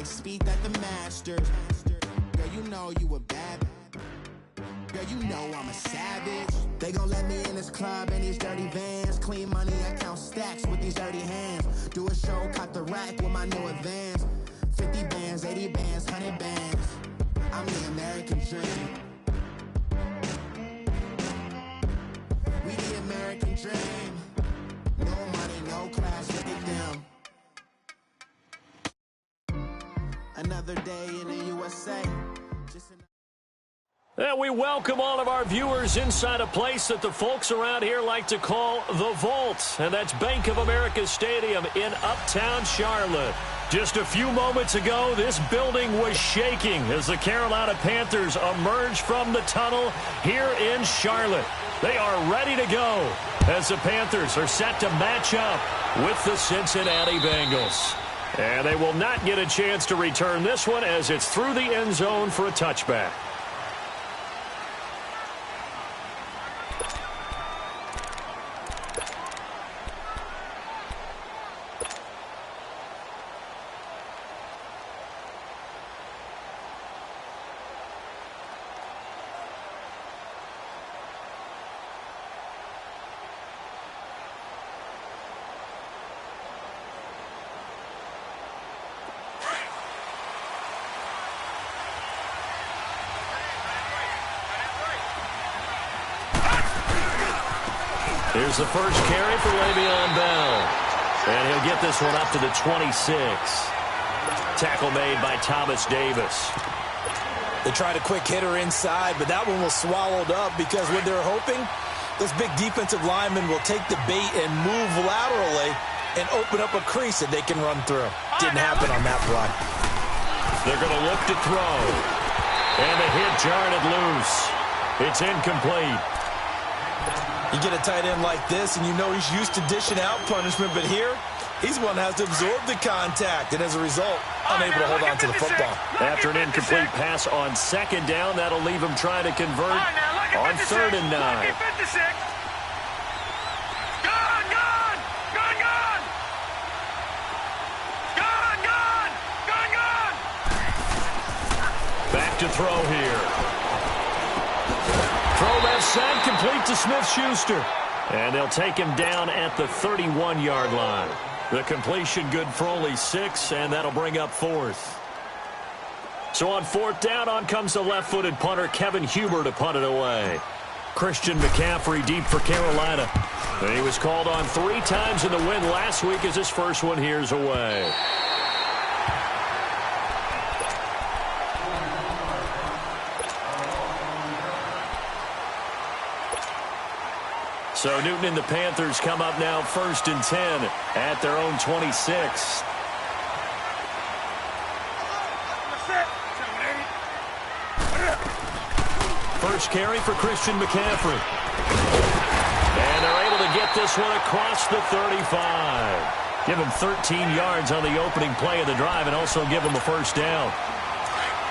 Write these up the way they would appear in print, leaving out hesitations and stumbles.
speed that the masters. Girl, you know you a bad. Girl, you know I'm a savage. They gon' let me in this club in these dirty vans. Clean money, I count stacks with these dirty hands. Do a show, cop the rack with my new advance. 50 bands, 80 bands, 100 bands. I'm the American dream. We the American dream. No money, no class, look at them. Another day in the USA. And we welcome all of our viewers inside a place that the folks around here like to call the Vault. And that's Bank of America Stadium in Uptown Charlotte. Just a few moments ago, this building was shaking as the Carolina Panthers emerged from the tunnel here in Charlotte. They are ready to go as the Panthers are set to match up with the Cincinnati Bengals. And they will not get a chance to return this one as it's through the end zone for a touchback. Here's the first carry for Le'Veon Bell. And he'll get this one up to the 26. Tackle made by Thomas Davis. They tried a quick hitter inside, but that one was swallowed up because what they're hoping, those big defensive linemen will take the bait and move laterally and open up a crease that they can run through. Didn't happen on that play. They're going to look to throw. And the hit jarred it loose. It's incomplete. You get a tight end like this, and you know he's used to dishing out punishment, but here, he's one that has to absorb the contact, and as a result, unable to hold on to the football. After an incomplete pass on second down, that'll leave him trying to convert on 3rd and 9. Back to throw here. Throw left side, complete to Smith-Schuster. And they'll take him down at the 31-yard line. The completion good for only 6, and that'll bring up 4th. So on 4th down, on comes the left-footed punter, Kevin Huber, to punt it away. Christian McCaffrey deep for Carolina. And he was called on 3 times in the win last week as his first one here's away. So Newton and the Panthers come up now 1st and 10 at their own 26. First carry for Christian McCaffrey. And they're able to get this one across the 35. Give him 13 yards on the opening play of the drive and also give him a first down.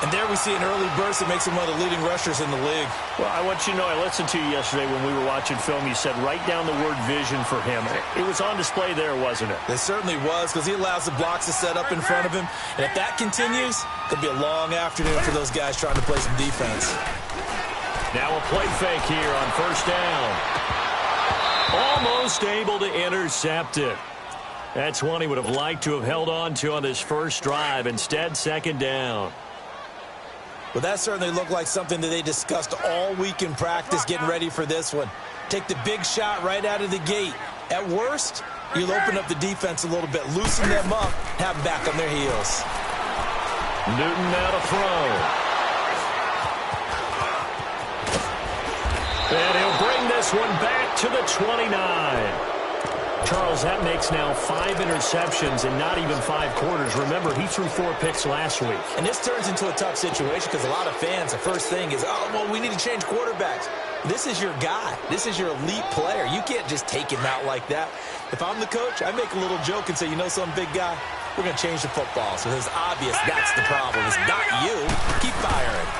And there we see an early burst that makes him one of the leading rushers in the league. Well, I want you to know, I listened to you yesterday when we were watching film. You said write down the word vision for him. It was on display there, wasn't it? It certainly was, because he allows the blocks to set up in front of him. And if that continues, it'll be a long afternoon for those guys trying to play some defense. Now a play fake here on 1st down. Almost able to intercept it. That's one he would have liked to have held on to on this first drive. Instead, 2nd down. Well, that certainly looked like something that they discussed all week in practice getting ready for this one. Take the big shot right out of the gate. At worst, you'll open up the defense a little bit, loosen them up, have them back on their heels. Newton now to throw. And he'll bring this one back to the 29. Charles, that makes now 5 interceptions in not even 5 quarters. Remember, he threw 4 picks last week. And this turns into a tough situation because a lot of fans, the first thing is, oh, well, we need to change quarterbacks. This is your guy. This is your elite player. You can't just take him out like that. If I'm the coach, I make a little joke and say, you know some big guy, we're going to change the football. So it's obvious that's the problem. It's not you. Keep firing.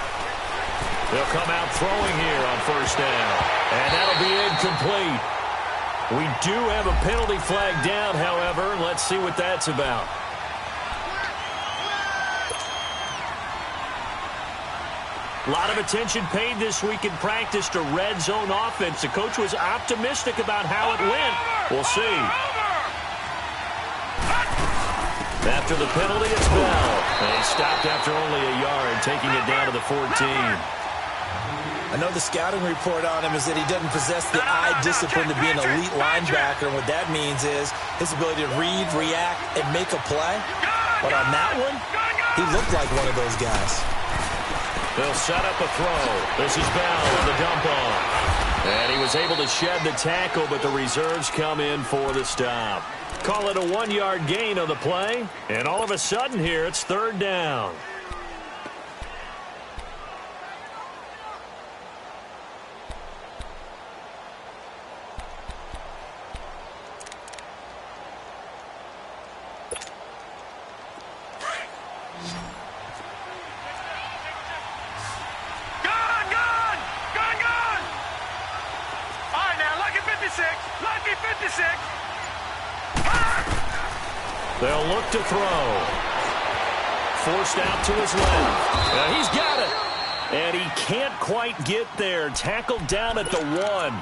They'll come out throwing here on 1st down. And that'll be incomplete. We do have a penalty flag down, however. Let's see what that's about. A lot of attention paid this week in practice to red zone offense. The coach was optimistic about how it went. We'll see. After the penalty, it's Bell. And he stopped after only a yard, taking it down to the 14. I know the scouting report on him is that he doesn't possess the eye discipline to be an elite linebacker. And what that means is his ability to read, react, and make a play. But on that one, he looked like one of those guys. They'll set up a throw. This is Bell on the dump off. And he was able to shed the tackle, but the reserves come in for the stop. Call it a 1-yard gain on the play. And all of a sudden here, it's third down. They'll look to throw. Forced out to his left. He's got it. And he can't quite get there. Tackled down at the 1.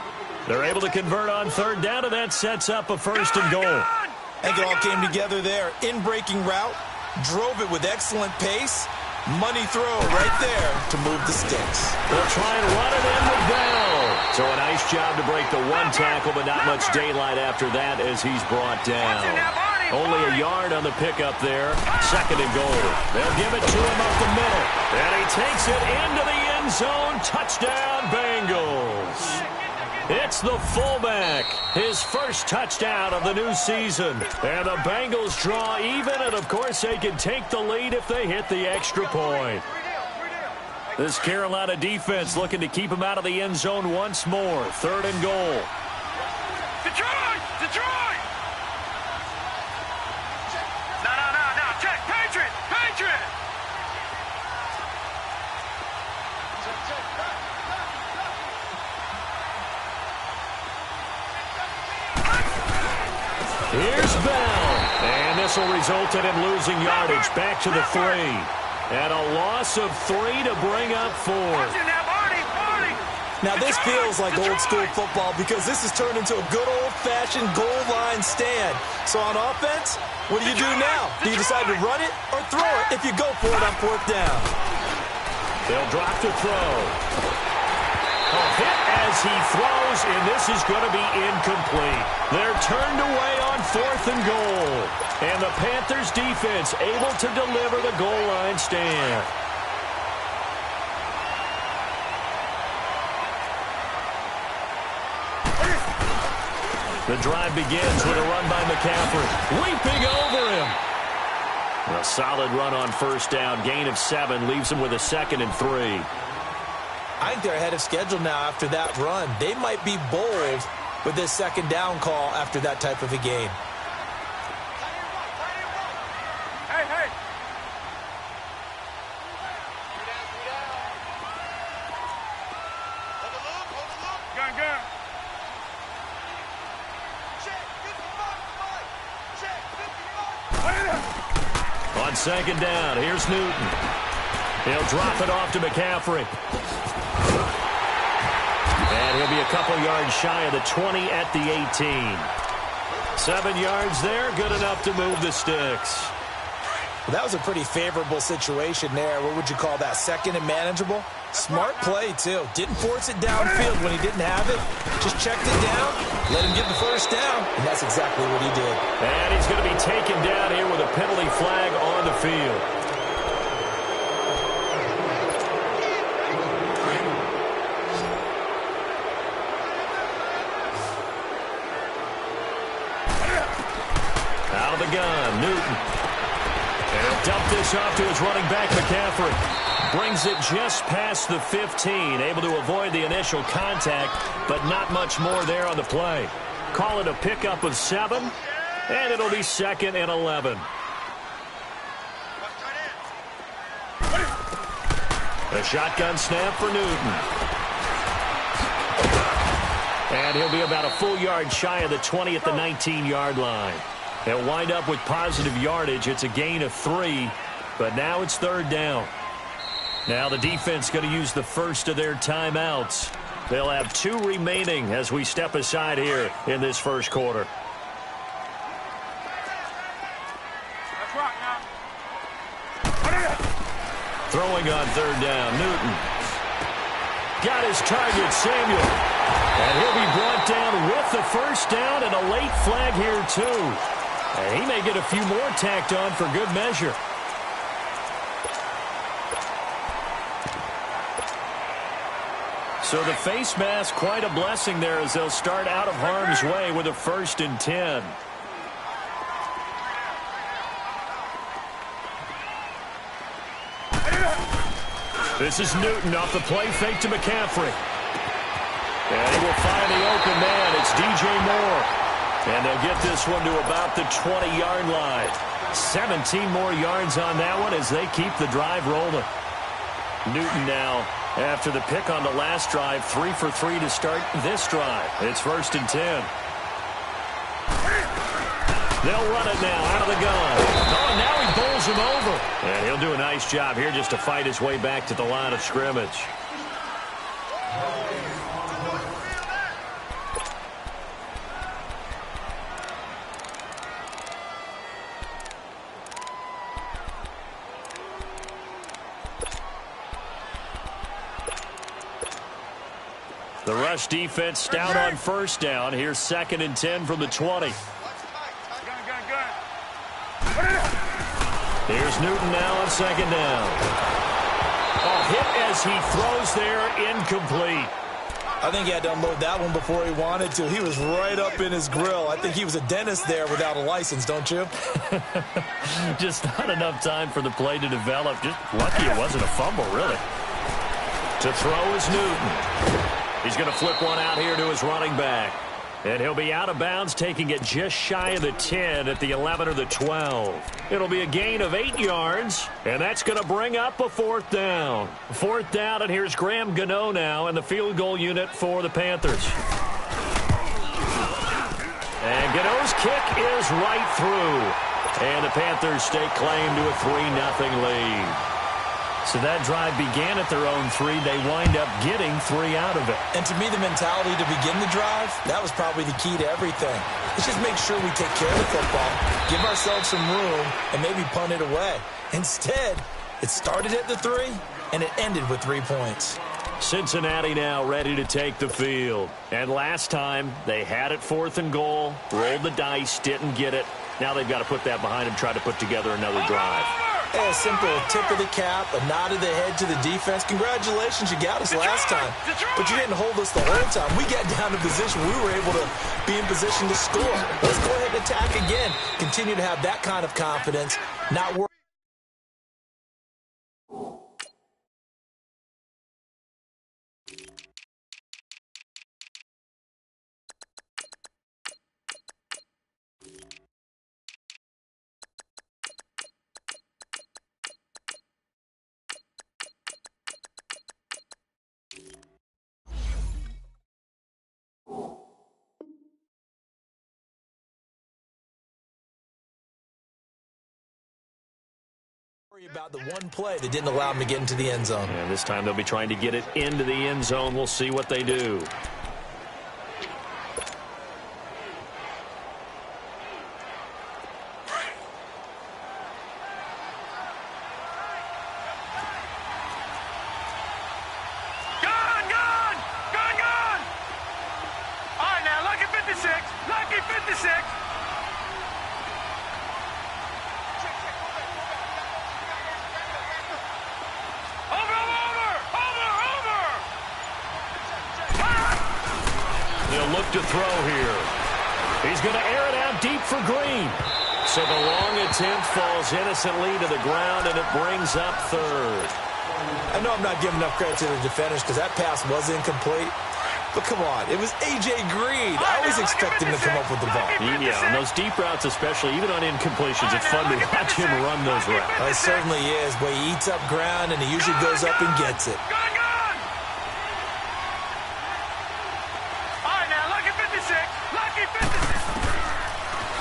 They're able to convert on third down, and that sets up a first and goal. I think it all came together there. In-breaking route. Drove it with excellent pace. Money throw right there to move the sticks. They'll try and run it in with Bell. So a nice job to break the 1 tackle, but not much daylight after that as he's brought down. Only a yard on the pickup there. Second and goal. They'll give it to him up the middle. And he takes it into the end zone. Touchdown, Bengals. It's the fullback. His first touchdown of the new season. And the Bengals draw even, and of course they can take the lead if they hit the extra point. This Carolina defense looking to keep him out of the end zone once more. Third and goal. Detroit! Detroit! No. Check. Patriot! Here's Bell. And this will result in him losing yardage back to the 3. And a loss of 3 to bring up 4. Now this feels like old school football because this has turned into a good old-fashioned goal line stand. So on offense, what do you do now? Do you decide to run it or throw it if you go for it on 4th down? They'll drop to throw. A hit as he throws, and this is going to be incomplete. They're turned away on 4th and goal. And the Panthers defense able to deliver the goal line stand. The drive begins with a run by McCaffrey. Leaping over him. A solid run on first down. Gain of 7 leaves him with a 2nd and 3. I think they're ahead of schedule now after that run. They might be bold with this 2nd down call after that type of a game. Hey. Gun. On 2nd down, here's Newton. He'll drop it off to McCaffrey. And he'll be a couple yards shy of the 20 at the 18. 7 yards there, good enough to move the sticks. Well, that was a pretty favorable situation there. What would you call that? 2nd and manageable? Smart play, too. Didn't force it downfield when he didn't have it. Just checked it down, let him get the first down, and that's exactly what he did. And he's going to be taken down here with a penalty flag on the field. Out of the gun, Newton. And he'll dump this off to his running back, McCaffrey. Brings it just past the 15. Able to avoid the initial contact, but not much more there on the play. Call it a pickup of 7, and it'll be 2nd and 11. A shotgun snap for Newton. And he'll be about a full yard shy of the 20 at the 19-yard line. They'll wind up with positive yardage. It's a gain of 3, but now it's 3rd down. Now the defense going to use the first of their timeouts. They'll have 2 remaining as we step aside here in this first quarter. Let's rock now. Throwing on third down, Newton. Got his target, Samuel. And he'll be brought down with the first down and a late flag here too. And he may get a few more tacked on for good measure. So the face mask, quite a blessing there as they'll start out of harm's way with a 1st and 10. This is Newton off the play fake to McCaffrey. And he will find the open man. It's DJ Moore. And they'll get this one to about the 20-yard line. 17 more yards on that one as they keep the drive rolling. Newton now, after the pick on the last drive, 3 for 3 to start this drive. It's 1st and 10. They'll run it now out of the gun. Oh, and now he bowls him over. And he'll do a nice job here just to fight his way back to the line of scrimmage. The rush defense stout on first down. Here's 2nd and 10 from the 20. Here's Newton now on 2nd down. A hit as he throws there, incomplete. I think he had to unload that one before he wanted to. He was right up in his grill. I think he was a dentist there without a license, don't you? Just not enough time for the play to develop. Just lucky it wasn't a fumble, really. To throw is Newton. He's going to flip one out here to his running back. And he'll be out of bounds, taking it just shy of the 10 at the 11 or the 12. It'll be a gain of 8 yards, and that's going to bring up a 4th down. 4th down, and here's Graham Gano now in the field goal unit for the Panthers. And Gano's kick is right through. And the Panthers stake claim to a 3-0 lead. So that drive began at their own 3. They wind up getting 3 out of it. And to me, the mentality to begin the drive, that was probably the key to everything. Let's just make sure we take care of the football, give ourselves some room, and maybe punt it away. Instead, it started at the 3, and it ended with 3 points. Cincinnati now ready to take the field. And last time, they had it 4th and goal, rolled the dice, didn't get it. Now they've got to put that behind them, try to put together another drive. Hey, a simple tip of the cap, a nod of the head to the defense. Congratulations, you got us last time. But you didn't hold us the whole time. We got down to position. We were able to be in position to score. Let's go ahead and attack again. Continue to have that kind of confidence, not worry. About the one play that didn't allow him to get into the end zone. And this time they'll be trying to get it into the end zone. We'll see what they do. All right, now, lucky 56. Lucky 56. Look to throw here. He's going to air it out deep for Green. So the long attempt falls innocently to the ground, and it brings up 3rd. I know I'm not giving enough credit to the defenders because that pass was incomplete. But come on, it was A.J. Green. I always expect him to come up with the ball. Yeah, on those deep routes especially, even on incompletions, it's fun to watch him run those routes. It certainly is, but he eats up ground, and he usually goes up and gets it.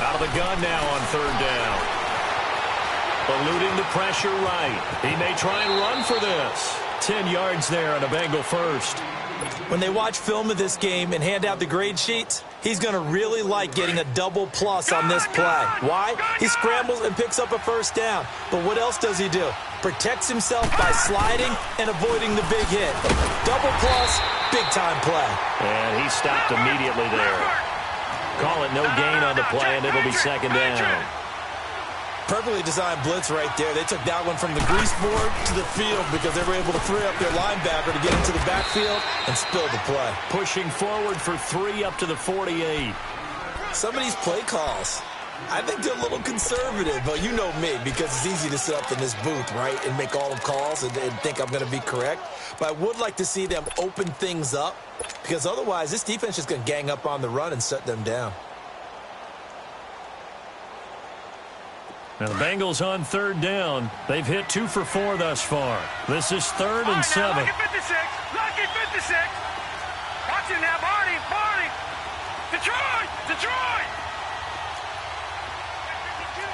Out of the gun now on 3rd down. Eluding the pressure right. He may try and run for this. 10 yards there on a Bengal first. When they watch film of this game and hand out the grade sheets, he's going to really like getting a double plus on this play. Why? He scrambles and picks up a first down. But what else does he do? Protects himself by sliding and avoiding the big hit. Double plus, big-time play. And he stopped immediately there. Call it no gain on the play, and it'll be second down. Perfectly designed blitz right there. They took that one from the grease board to the field because they were able to free up their linebacker to get into the backfield and spill the play. Pushing forward for 3 up to the 48. Some of these play calls, I think they're a little conservative, but you know me, because it's easy to sit up in this booth, right, and make all the calls and think I'm going to be correct. But I would like to see them open things up, because otherwise this defense is going to gang up on the run and shut them down. Now the Bengals on third down. They've hit 2 for 4 thus far. This is 3rd and 7. Lucky 56. Lucky 56. Watch it now, Barney. Barney. Detroit. Detroit.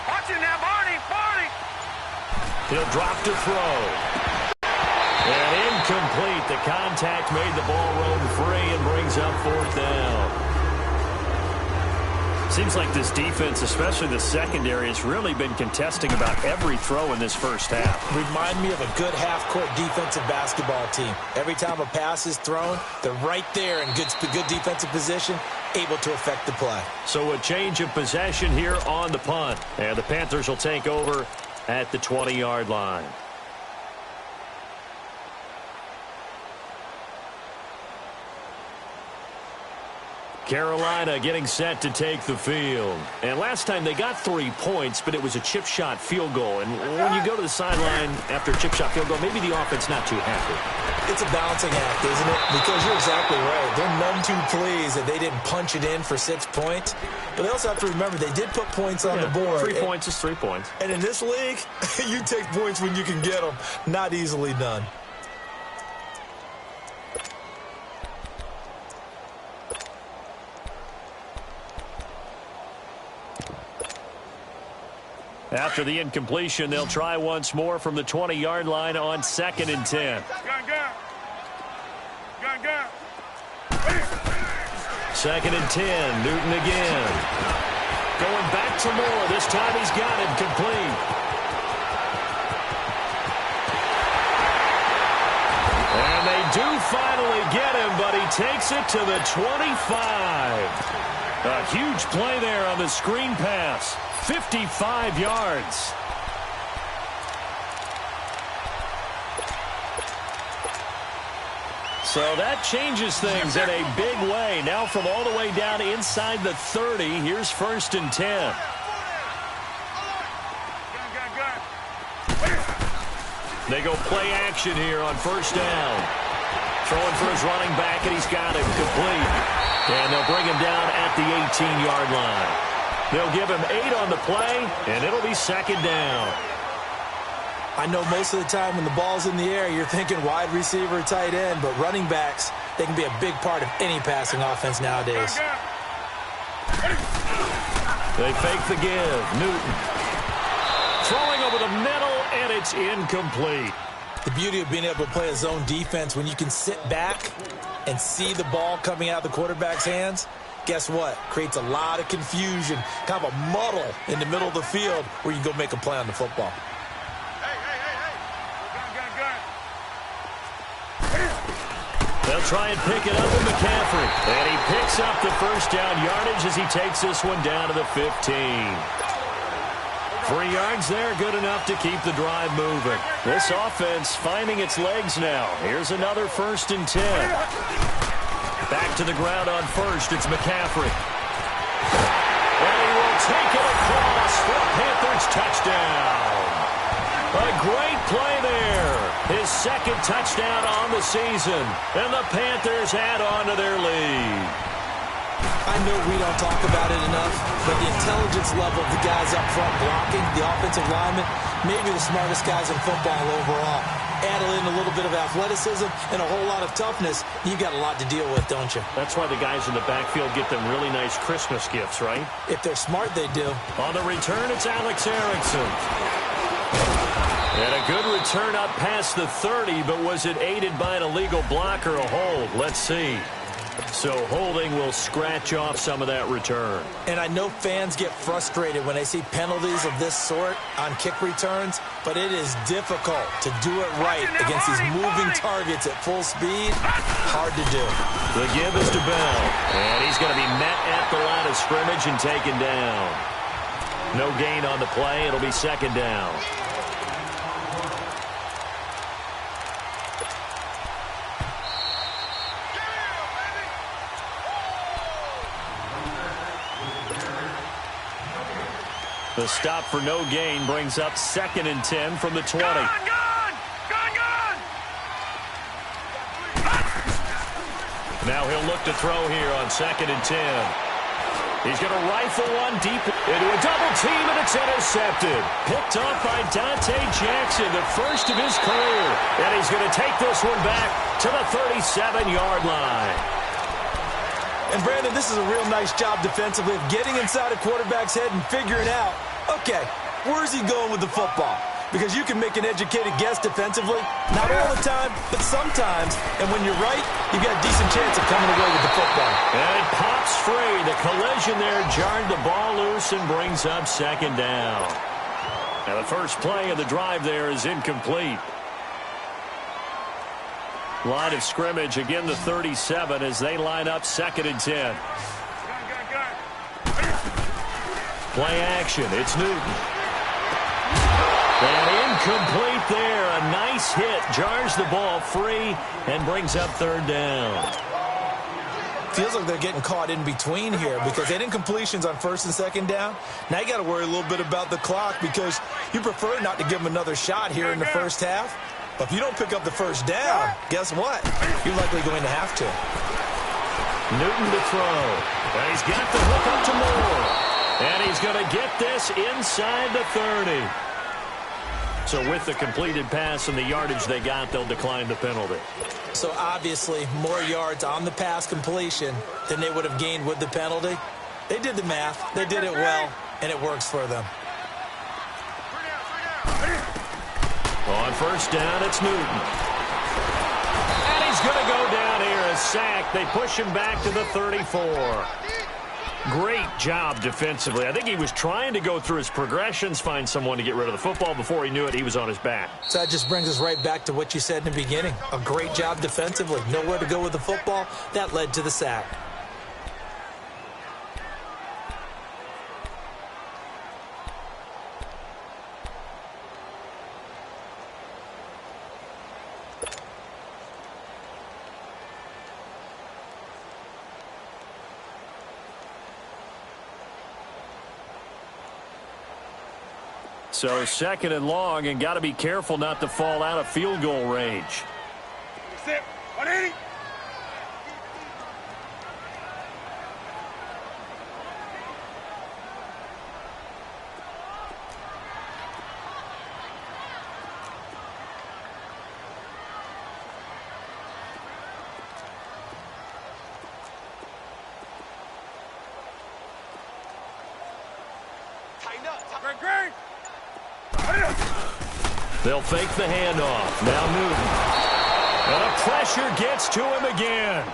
Watch it now, Barney. Barney. He'll drop to throw. And incomplete. The contact made the ball roam free and brings up 4th down. Seems like this defense, especially the secondary, has really been contesting about every throw in this first half. Remind me of a good half-court defensive basketball team. Every time a pass is thrown, they're right there in good defensive position, able to affect the play. So a change of possession here on the punt. And the Panthers will take over at the 20-yard line. Carolina getting set to take the field. And last time they got 3 points, but it was a chip shot field goal. And when you go to the sideline after a chip shot field goal, maybe the offense not too happy. It's a balancing act, isn't it? Because you're exactly right. They're none too pleased that they didn't punch it in for 6 points. But they also have to remember they did put points on the board. 3 points is 3 points. And in this league, you take points when you can get them. Not easily done. After the incompletion, they'll try once more from the 20-yard line on 2nd and 10. Gun. 2nd and 10. Newton again. Going back to Moore. This time he's got it complete. And they do finally get him, but he takes it to the 25. A huge play there on the screen pass. 55 yards. So that changes things in a big way. Now from all the way down inside the 30, here's 1st and 10. They go play action here on 1st down. Throwing for his running back, and he's got it complete. And they'll bring him down at the 18-yard line. They'll give him 8 on the play, and it'll be 2nd down. I know most of the time when the ball's in the air, you're thinking wide receiver, tight end, but running backs, they can be a big part of any passing offense nowadays. They fake the give. Newton throwing over the middle, and it's incomplete. The beauty of being able to play a zone defense when you can sit back and see the ball coming out of the quarterback's hands, guess what? Creates a lot of confusion, kind of a muddle in the middle of the field where you can go make a play on the football. They'll try and pick it up with McCaffrey. And he picks up the 1st down yardage as he takes this one down to the 15. 3 yards there, good enough to keep the drive moving. This offense finding its legs now. Here's another 1st and 10. Back to the ground on 1st, it's McCaffrey. And he will take it across for a Panthers touchdown. A great play there. His 2nd touchdown on the season. And the Panthers add on to their lead. I know we don't talk about it enough, but the intelligence level of the guys up front blocking, the offensive linemen, maybe the smartest guys in football overall. Add in a little bit of athleticism and a whole lot of toughness, you've got a lot to deal with, don't you? That's why the guys in the backfield get them really nice Christmas gifts, right? If they're smart, they do. On the return, it's Alex Erickson. And a good return up past the 30, but was it aided by an illegal block or a hold? Let's see. So holding will scratch off some of that return. And I know fans get frustrated when they see penalties of this sort on kick returns, but it is difficult to do it right against these moving targets at full speed. Hard to do. The give is to Bell, and he's going to be met at the line of scrimmage and taken down. No gain on the play. It'll be second down. The stop for no gain brings up 2nd and 10 from the 20. Gun! Now he'll look to throw here on 2nd and 10. He's going to rifle one deep into a double team, and it's intercepted. Picked off by Dante Jackson, the first of his career. And he's going to take this one back to the 37-yard line. And, Brandon, this is a real nice job defensively of getting inside a quarterback's head and figuring out, okay, where's he going with the football? Because you can make an educated guess defensively. Not all the time, but sometimes. And when you're right, you've got a decent chance of coming away with the football. And it pops free. The collision there jarred the ball loose and brings up 2nd down. Now the first play of the drive there is incomplete. Line of scrimmage, again the 37 as they line up 2nd and 10. Play action, it's Newton. And incomplete there. A nice hit, jars the ball free and brings up 3rd down. Feels like they're getting caught in between here because they had incompletions on 1st and 2nd down. Now you got to worry a little bit about the clock because you prefer not to give them another shot here in the first half. But if you don't pick up the 1st down, guess what? You're likely going to have to. Newton to throw. And he's got the hook up to Moore. And he's going to get this inside the 30. So with the completed pass and the yardage they got, they'll decline the penalty. So obviously more yards on the pass completion than they would have gained with the penalty. They did the math. They did it well, and it works for them. On 1st down, it's Newton. And he's going to go down here, a sack. They push him back to the 34. Great job defensively. I think he was trying to go through his progressions, find someone to get rid of the football. Before he knew it, he was on his back. So that just brings us right back to what you said in the beginning. A great job defensively. Nowhere to go with the football. That led to the sack. So 2nd and long, and got to be careful not to fall out of field goal range. Sit. 180. Tighten up. Great. They'll fake the handoff. Now Newton. And the pressure gets to him again.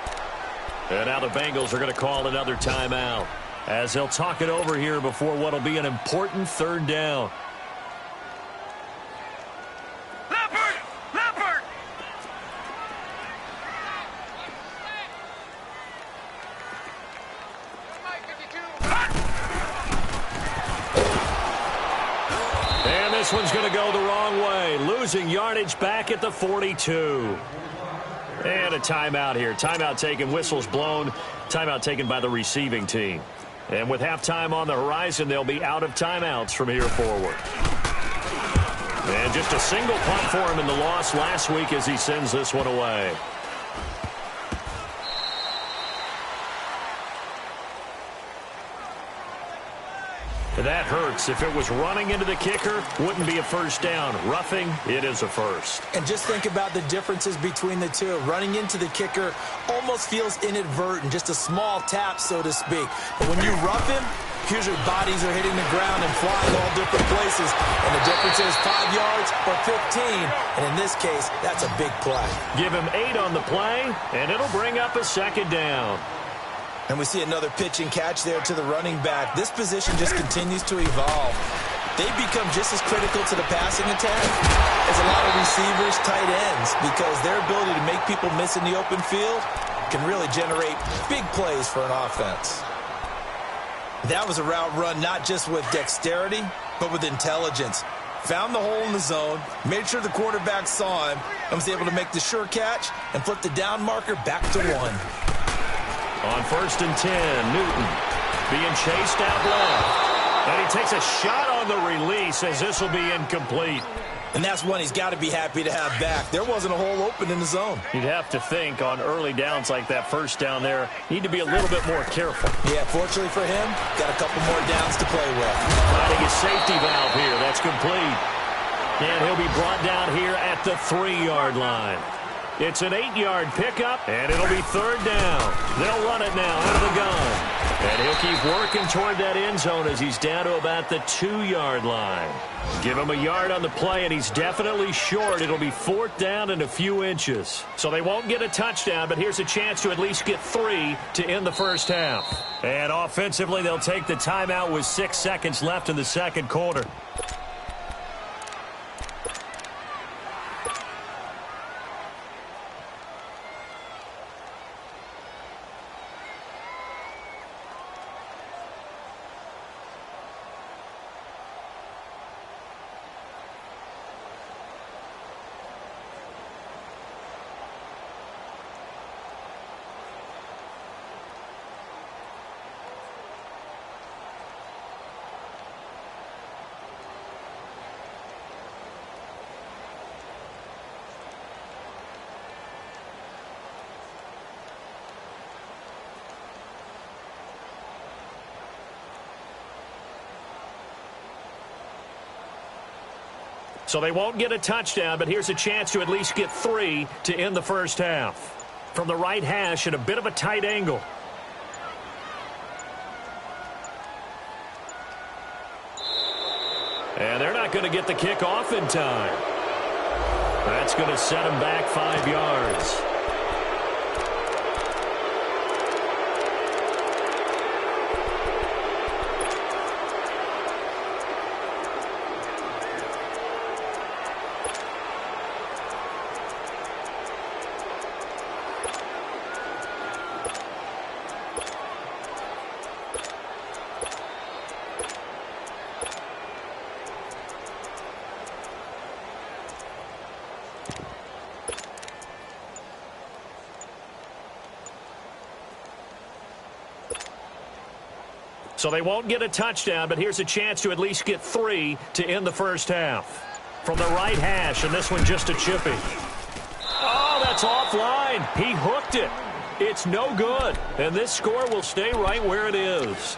And now the Bengals are going to call another timeout as they'll talk it over here before what will be an important 3rd down. Leopard! And this one's going to go the wrong way, losing yardage back at the 42. And a timeout here. Timeout taken, whistles blown. Timeout taken by the receiving team. And with halftime on the horizon, they'll be out of timeouts from here forward. And just a single punt for him in the loss last week as he sends this one away. That hurts. If it was running into the kicker, wouldn't be a 1st down. Roughing, it is a 1st. And just think about the differences between the two. Running into the kicker almost feels inadvertent, just a small tap, so to speak. But when you rough him, Usually bodies are hitting the ground and flying all different places. And the difference is 5 yards or 15. And in this case, that's a big play. Give him 8 on the play, and it'll bring up a second down. And we see another pitch and catch there to the running back. This position just continues to evolve. They become just as critical to the passing attack as a lot of receivers, tight ends, because their ability to make people miss in the open field can really generate big plays for an offense. That was a route run not just with dexterity, but with intelligence. Found the hole in the zone, made sure the quarterback saw him, and was able to make the sure catch and flip the down marker back to 1. On 1st and 10, Newton being chased out left. And he takes a shot on the release as this will be incomplete. And that's one he's got to be happy to have back. There wasn't a hole open in the zone. You'd have to think on early downs like that first down there, need to be a little bit more careful. Yeah, fortunately for him, got a couple more downs to play with. Finding his safety valve here. That's complete. And he'll be brought down here at the 3-yard line. It's an 8-yard pickup, and it'll be 3rd down. They'll run it now out of the gun. And he'll keep working toward that end zone as he's down to about the 2-yard line. Give him a yard on the play, and he's definitely short. It'll be 4th down and a few inches. So they won't get a touchdown, but here's a chance to at least get 3 to end the first half. And offensively, they'll take the timeout with 6 seconds left in the second quarter. So they won't get a touchdown, but here's a chance to at least get 3 to end the first half. From the right hash at a bit of a tight angle. And they're not going to get the kick off in time. That's going to set them back 5 yards. So they won't get a touchdown, but here's a chance to at least get 3 to end the first half. From the right hash, and this one just a chippy. Oh, that's offline. He hooked it. It's no good, and this score will stay right where it is.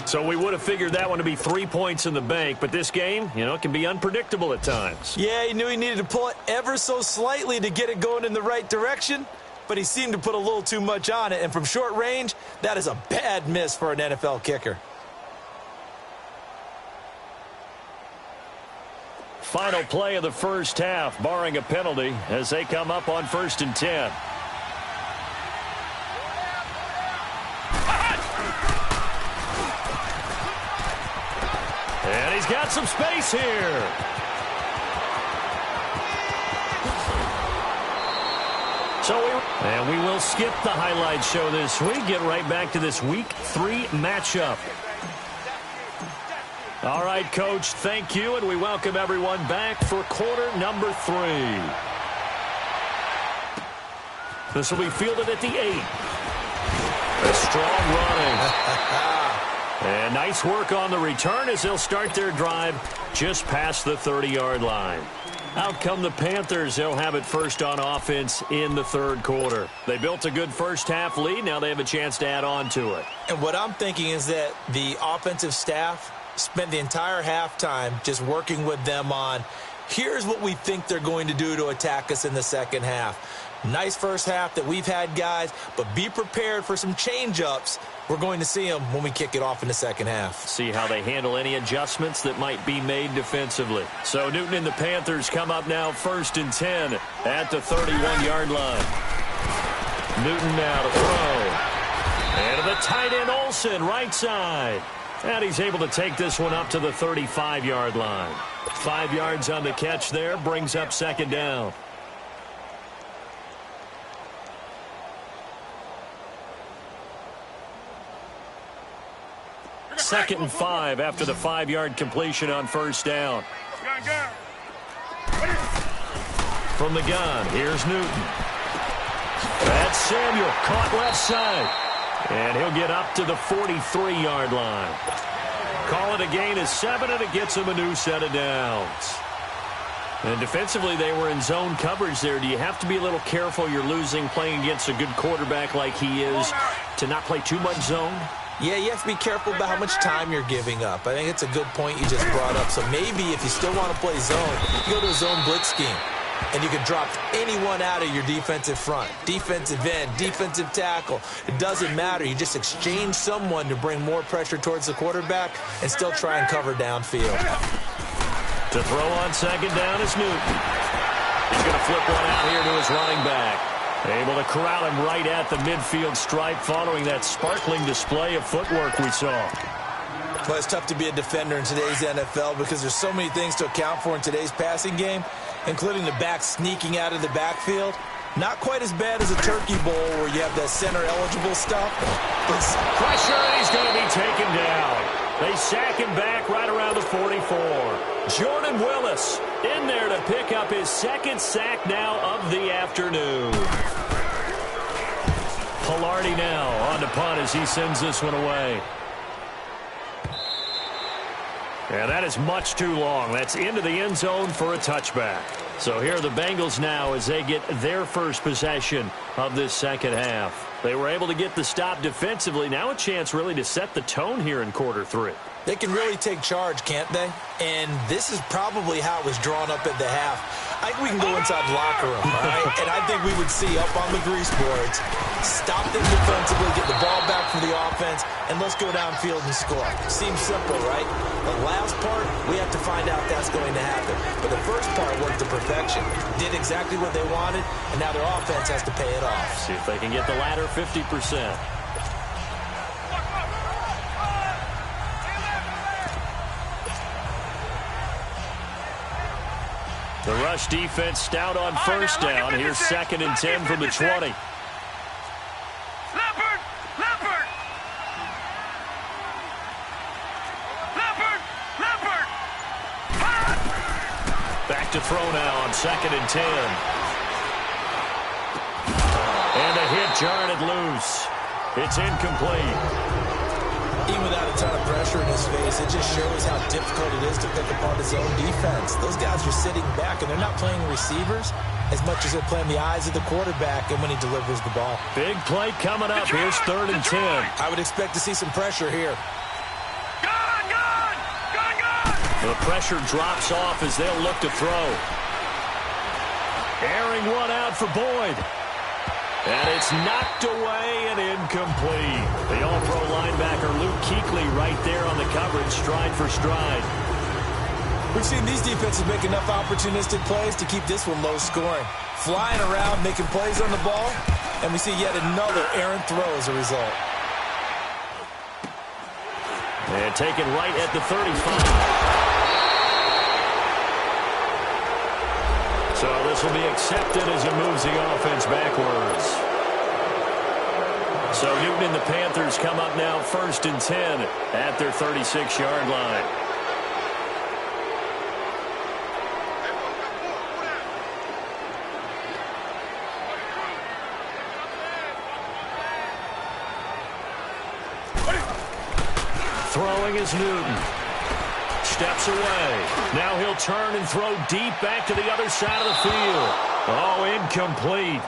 So we would have figured that one to be 3 points in the bank, but this game, it can be unpredictable at times. Yeah, he knew he needed to pull it ever so slightly to get it going in the right direction, but he seemed to put a little too much on it, and from short range, that is a bad miss for an NFL kicker. Final play of the first half, barring a penalty, as they come up on 1st and 10. And he's got some space here. And we will skip the highlight show this week. Get right back to this Week 3 matchup. All right, Coach, thank you, and we welcome everyone back for quarter number 3. This will be fielded at the 8. A strong running. And nice work on the return as they'll start their drive just past the 30-yard line. Out come the Panthers. They'll have it first on offense in the 3rd quarter. They built a good first half lead. Now they have a chance to add on to it. And what I'm thinking is that the offensive staff spent the entire halftime just working with them on Here's what we think they're going to do to attack us in the second half. Nice first half that we've had, guys, but be prepared for some change-ups. We're going to see them when we kick it off in the second half. See how they handle any adjustments that might be made defensively. So Newton and the Panthers come up now 1st and 10 at the 31-yard line. Newton now to throw. And to the tight end, Olsen, right side. And he's able to take this one up to the 35-yard line. 5 yards on the catch there, brings up 2nd down. Second and 5 after the 5-yard completion on 1st down. From the gun, here's Newton. That's Samuel, caught left side. And he'll get up to the 43-yard line. Call it a gain of 7, and it gets him a new set of downs. And defensively, they were in zone coverage there. Do you have to be a little careful? You're losing playing against a good quarterback like he is to not play too much zone? Yeah, you have to be careful about how much time you're giving up. I think it's a good point you just brought up. So maybe if you still want to play zone, you go to a zone blitz scheme. And you can drop anyone out of your defensive front. Defensive end, defensive tackle. It doesn't matter. You just exchange someone to bring more pressure towards the quarterback and still try and cover downfield. To throw on 2nd down is Newton. He's going to flip one out here to his running back. Able to corral him right at the midfield stripe following that sparkling display of footwork we saw. Well, it's tough to be a defender in today's NFL because there's so many things to account for in today's passing game, including the back sneaking out of the backfield. Not quite as bad as a turkey bowl where you have that center-eligible stuff. Pressure, and he's going to be taken down. They sack him back right around the 44. Jordan Willis in there to pick up his 2nd sack now of the afternoon. Pilardi now on the punt as he sends this one away. And that is much too long. That's into the end zone for a touchback. So here are the Bengals now as they get their first possession of this second half. They were able to get the stop defensively. Now a chance really to set the tone here in quarter 3. They can really take charge, can't they? And this is probably how it was drawn up at the half. I think we can go inside the locker room, all right? And I think we would see up on the grease boards, stop them defensively, get the ball back for the offense, and let's go downfield and score. Seems simple, right? The last part, we have to find out that's going to happen. But the first part worked to perfection. Did exactly what they wanted, and now their offense has to pay it off. See if they can get the latter 50%. The rush defense stout on 1st down. Here's 2nd and 10 from the 20. Leopard! Leopard! Leopard! Leopard! Back to throw now on 2nd and 10. And a hit jarred loose. It's incomplete. Even without a ton of pressure in his face, it just shows how difficult it is to pick apart his own defense. Those guys are sitting back, and they're not playing receivers as much as they're playing the eyes of the quarterback and when he delivers the ball. Big play coming up. Here's 3rd and 10. I would expect to see some pressure here. Gun! Gun! Gun! Gun! The pressure drops off as they'll look to throw. Airing one out for Boyd. And it's knocked away and incomplete. The all-pro linebacker Luke Kuechly right there on the coverage, stride for stride. We've seen these defenses make enough opportunistic plays to keep this one low scoring. Flying around, making plays on the ball, and we see yet another errant throw as a result. And taken right at the 35. So this will be accepted as it moves the offense backwards. So Newton and the Panthers come up now 1st and 10 at their 36-yard line. Throwing is Newton. Steps away. Now he'll turn and throw deep back to the other side of the field. Oh, incomplete.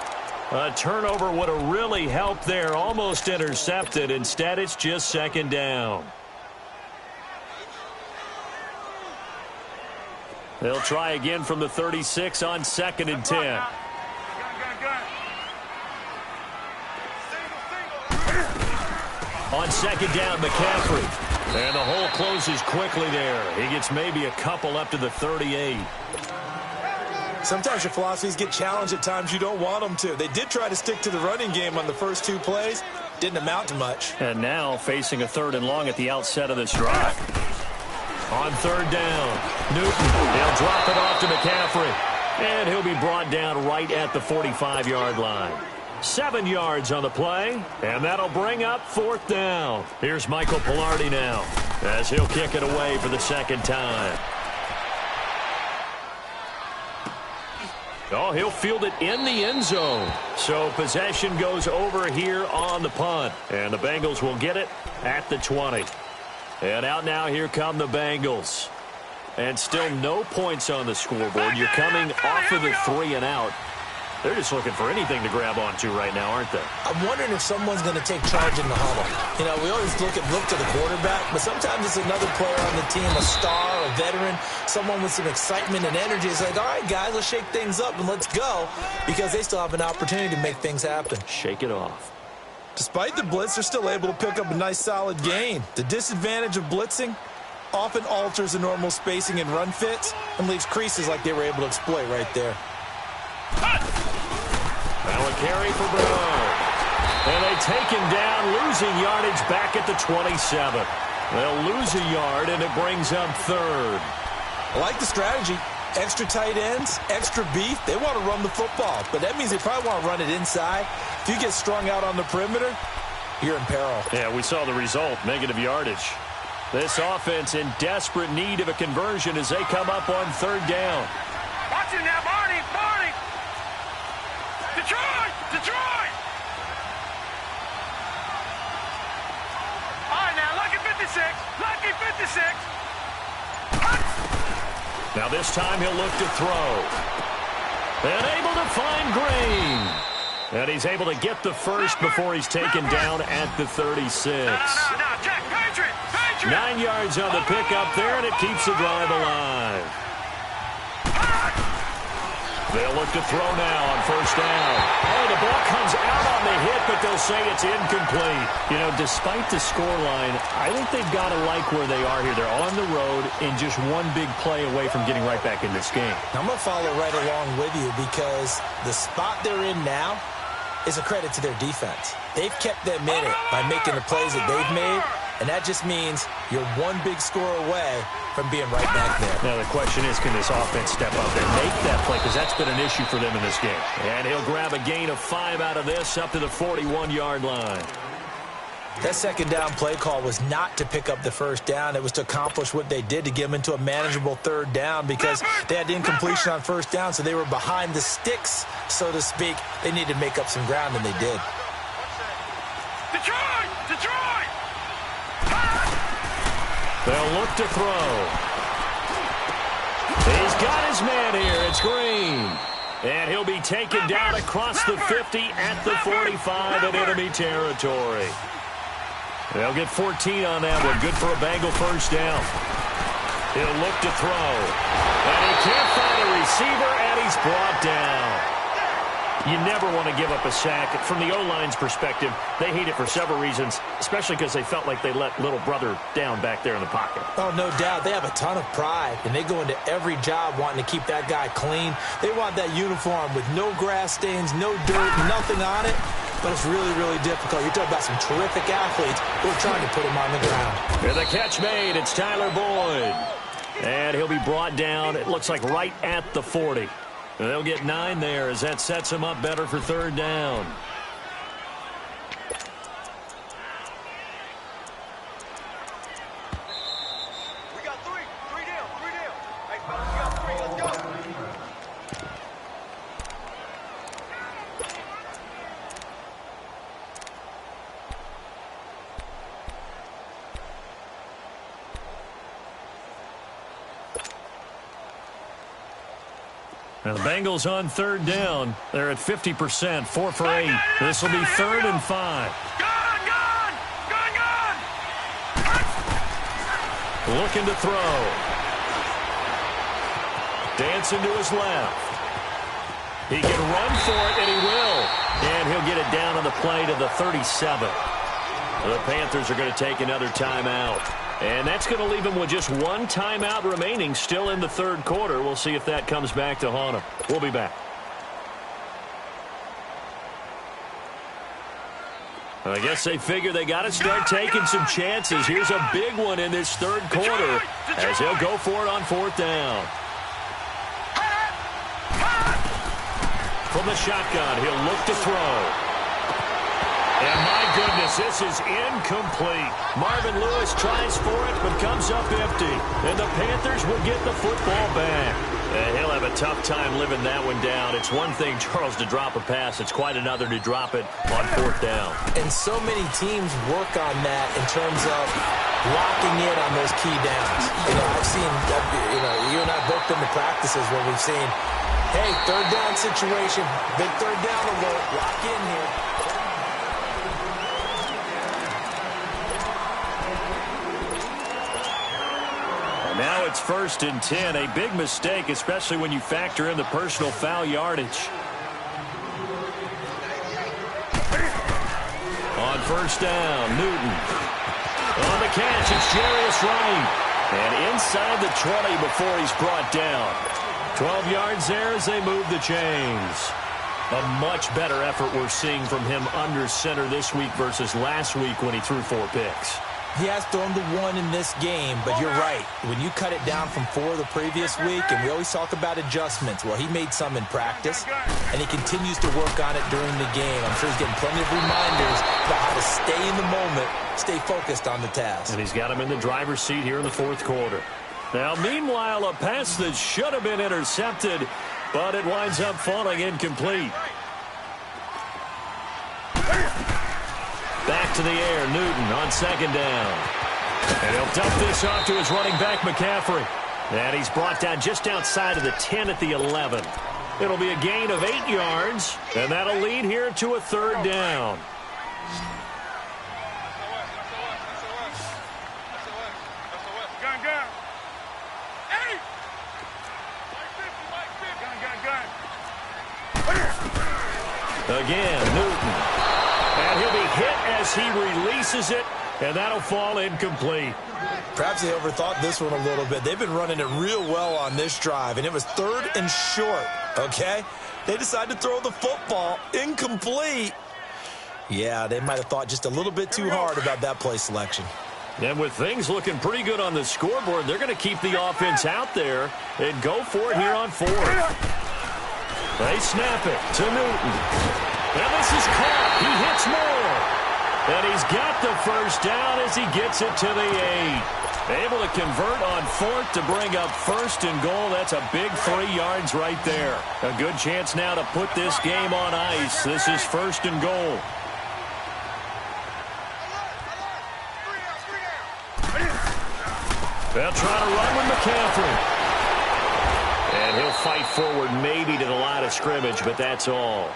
A turnover would have really helped there. Almost intercepted. Instead, it's just 2nd down. They'll try again from the 36 on 2nd and 10. On 2nd down, McCaffrey. And the hole closes quickly there. He gets maybe a couple up to the 38. Sometimes your philosophies get challenged at times you don't want them to. They did try to stick to the running game on the first 2 plays. Didn't amount to much. And now facing a 3rd and long at the outset of this drive. On 3rd down, Newton. He'll drop it off to McCaffrey. And he'll be brought down right at the 45-yard line. 7 yards on the play, and that'll bring up 4th down. Here's Michael Pilardi now, as he'll kick it away for the 2nd time. Oh, he'll field it in the end zone. So possession goes over here on the punt, and the Bengals will get it at the 20. And out now, here come the Bengals. And still no points on the scoreboard. You're coming off of the 3 and out. They're just looking for anything to grab onto right now, aren't they? I'm wondering if someone's going to take charge in the huddle. You know, we always look to the quarterback, but sometimes it's another player on the team, a star, a veteran, someone with some excitement and energy. It's like, all right, guys, let's shake things up and let's go, because they still have an opportunity to make things happen. Shake it off. Despite the blitz, they're still able to pick up a nice, solid gain. The disadvantage of blitzing often alters the normal spacing and run fits and leaves creases like they were able to exploit right there. Now a carry for Bernard. And they take him down, losing yardage back at the 27. They'll lose a yard, and it brings up 3rd. I like the strategy. Extra tight ends, extra beef. They want to run the football, but that means they probably want to run it inside. If you get strung out on the perimeter, you're in peril. Yeah, we saw the result, negative yardage. This offense in desperate need of a conversion as they come up on 3rd down. Watch it now, Barney, Barney! Detroit! Detroit! All right, now, lucky 56. Lucky 56. Now this time he'll look to throw. And able to find Green. And he's able to get the first before he's taken down at the 36. No, Jack, Patriot! 9 yards on the pickup there, and it keeps the drive alive. They'll look to throw now on 1st down. Oh, the ball comes out on the hit, but they'll say it's incomplete. You know, despite the scoreline, I think they've got to like where they are here. They're on the road and just one big play away from getting right back in this game. I'm going to follow right along with you because the spot they're in now is a credit to their defense. They've kept them in it by making the plays that they've made, and that just means you're one big score away from being right back there. Now, the question is, can this offense step up and make that play? Because that's been an issue for them in this game. And he'll grab a gain of 5 out of this up to the 41-yard line. That 2nd down play call was not to pick up the 1st down. It was to accomplish what they did to get them into a manageable 3rd down because they had incompletion on 1st down, so they were behind the sticks, so to speak. They needed to make up some ground, and they did. Detroit! Detroit! They'll look to throw. He's got his man here. It's Green. And he'll be taken down across the 50 at the 45 in enemy territory. They'll get 14 on that one. Good for a Bengal 1st down. He'll look to throw. And he can't find a receiver, and he's brought down. You never want to give up a sack. From the O-line's perspective, they hate it for several reasons, especially because they felt like they let little brother down back there in the pocket. Oh, no doubt. They have a ton of pride, and they go into every job wanting to keep that guy clean. They want that uniform with no grass stains, no dirt, nothing on it. But it's really, really difficult. You're talking about some terrific athletes who are trying to put him on the ground. And the catch made. It's Tyler Boyd. And he'll be brought down, it looks like, right at the 40. They'll get 9 there as that sets them up better for 3rd down. We got 3. 3 down. 3 down. Hey, fellas, we got 3. Let's go. Now the Bengals on 3rd down. They're at 50%, 4 for 8. This will be 3rd and 5. Gone! Looking to throw. Dancing to his left. He can run for it, and he will. And he'll get it down on the play to the 37. The Panthers are going to take another timeout. And that's going to leave him with just one timeout remaining still in the third quarter. We'll see if that comes back to haunt him. We'll be back. I guess they figure they got to start taking some chances. Here's a big one in this third quarter as he'll go for it on fourth down. From the shotgun, he'll look to throw. And my goodness, this is incomplete. Marvin Lewis tries for it, but comes up empty. And the Panthers will get the football back. And he'll have a tough time living that one down. It's one thing, Charles, to drop a pass. It's quite another to drop it on fourth down. And so many teams work on that in terms of locking in on those key downs. I've seen, you and I both been to practices where we've seen, hey, third down situation, big third down alert, lock in here. Now it's 1st and 10, a big mistake, especially when you factor in the personal foul yardage. On first down, Newton. On the catch, it's Jarius Wright. And inside the 20 before he's brought down. 12 yards there as they move the chains. A much better effort we're seeing from him under center this week versus last week when he threw 4 picks. He has thrown the 1 in this game, but you're right. When you cut it down from 4 the previous week, and we always talk about adjustments, well, he made some in practice, and he continues to work on it during the game. I'm sure he's getting plenty of reminders about how to stay in the moment, stay focused on the task. And he's got him in the driver's seat here in the fourth quarter. Now, meanwhile, a pass that should have been intercepted, but it winds up falling incomplete. Back to the air, Newton on second down. And he'll dump this off to his running back, McCaffrey. And he's brought down just outside of the 10 at the 11. It'll be a gain of 8 yards, and that'll lead here to a third down. Again, Newton. And he'll be hit as he releases it, and that'll fall incomplete. Perhaps they overthought this one a little bit. They've been running it real well on this drive, and it was 3rd and short, okay? They decided to throw the football incomplete. Yeah, they might have thought just a little bit too hard about that play selection. And with things looking pretty good on the scoreboard, they're going to keep the offense out there and go for it here on 4th. They snap it to Newton. And this is caught. He hits more. And he's got the first down as he gets it to the 8. Able to convert on 4th to bring up 1st and goal. That's a big 3 yards right there. A good chance now to put this game on ice. This is 1st and goal. They'll try to run with McCaffrey. And he'll fight forward maybe to the line of scrimmage, but that's all.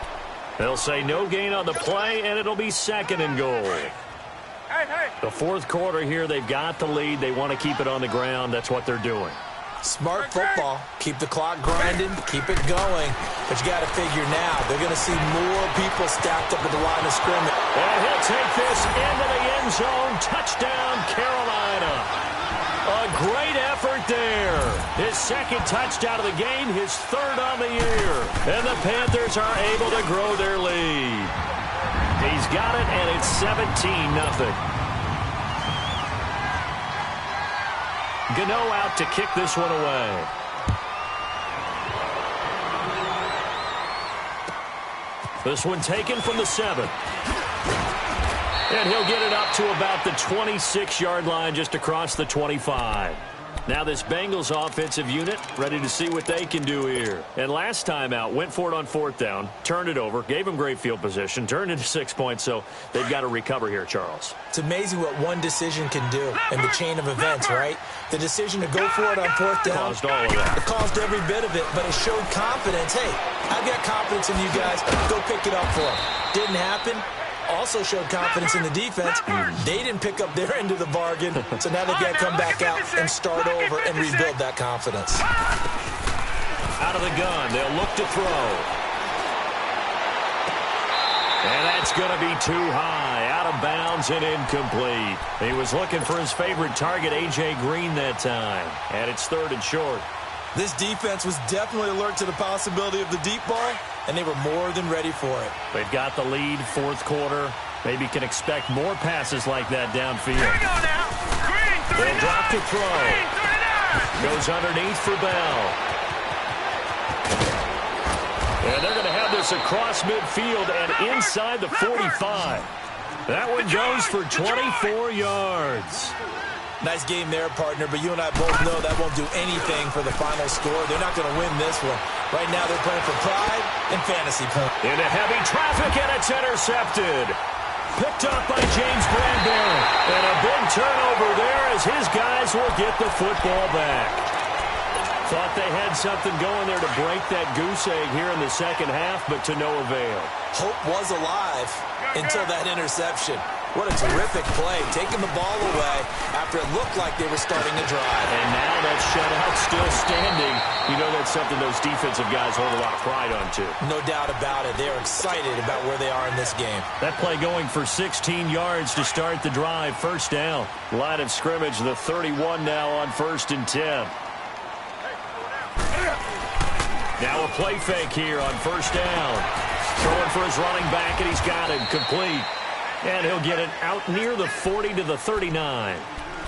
They'll say no gain on the play, and it'll be 2nd and goal. The fourth quarter here, they've got the lead. They want to keep it on the ground. That's what they're doing. Smart football. Keep the clock grinding. Keep it going. But you got to figure now, they're going to see more people stacked up at the line of scrimmage. And he'll take this into the end zone. Touchdown, Carolina. A great effort there. His 2nd touchdown of the game, his 3rd on the year. And the Panthers are able to grow their lead. He's got it, and it's 17-0. Gano out to kick this one away. This one taken from the 7. And he'll get it up to about the 26-yard line just across the 25. Now this Bengals offensive unit ready to see what they can do here. And last time out, went for it on 4th down, turned it over, gave them great field position, turned into 6 points, so they've got to recover here, Charles. It's amazing what one decision can do in the chain of events, right? The decision to go for it on 4th down. Caused all of that. It caused every bit of it, but it showed confidence. Hey, I've got confidence in you guys. Go pick it up for them. Didn't happen. Also showed confidence in the defense. They didn't pick up their end of the bargain, so now they've got to come back out and start over and rebuild that confidence. Out of the gun, they'll look to throw. And that's going to be too high, out of bounds and incomplete. He was looking for his favorite target, A.J. Green, that time. And it's 3rd and short. This defense was definitely alert to the possibility of the deep ball, and they were more than ready for it. They've got the lead, 4th quarter. Maybe can expect more passes like that downfield. Here we go now. Green, 39. They'll drop to throw. Green, 39. Goes underneath for Bell. And they're going to have this across midfield and inside the 45. That one goes for 24 yards. Nice game there, partner, but you and I both know that won't do anything for the final score. They're not going to win this one. Right now they're playing for pride and fantasy points. Into heavy traffic, and it's intercepted. Picked up by James Bradbury. And a big turnover there as his guys will get the football back. Thought they had something going there to break that goose egg here in the second half, but to no avail. Hope was alive until that interception. What a terrific play, taking the ball away after it looked like they were starting to drive. And now that shutout still standing. You know that's something those defensive guys hold a lot of pride on, too. No doubt about it. They're excited about where they are in this game. That play going for 16 yards to start the drive. First down. Line of scrimmage, the 31 now on 1st and 10. Now a play fake here on 1st down. Throwing for his running back, and he's got him complete. And he'll get it out near the 40 to the 39.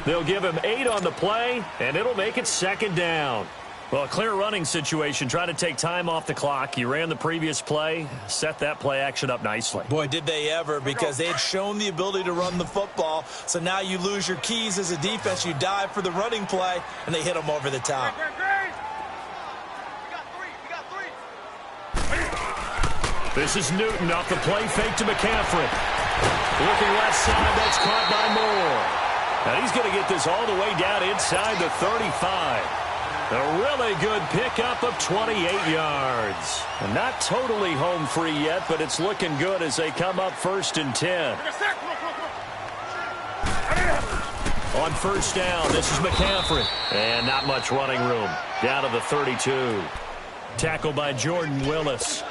They'll give him 8 on the play, and it'll make it 2nd down. Well, a clear running situation. Try to take time off the clock. You ran the previous play, set that play action up nicely. Boy, did they ever, because they had shown the ability to run the football. So now you lose your keys as a defense. You dive for the running play, and they hit them over the top. This is Newton off the play fake to McCaffrey. Looking left side, that's caught by Moore. And he's going to get this all the way down inside the 35. A really good pickup of 28 yards. And not totally home free yet, but it's looking good as they come up 1st and 10. On 1st down, this is McCaffrey. And not much running room. Down to the 32. Tackled by Jordan Willis.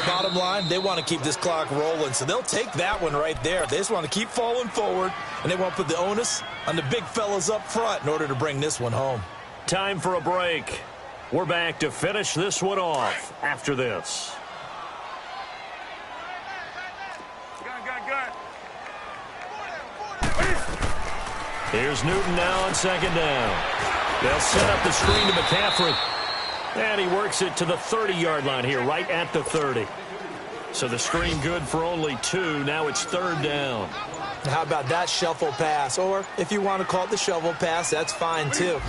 Bottom line, they want to keep this clock rolling, so they'll take that one right there. They just want to keep falling forward, and they want to put the onus on the big fellas up front in order to bring this one home. Time for a break. We're back to finish this one off after this. Here's Newton now on 2nd down. They'll set up the screen to McCaffrey. And he works it to the 30-yard line here, right at the 30. So the screen good for only 2. Now it's 3rd down. How about that shuffle pass? Or if you want to call it the shovel pass, that's fine too.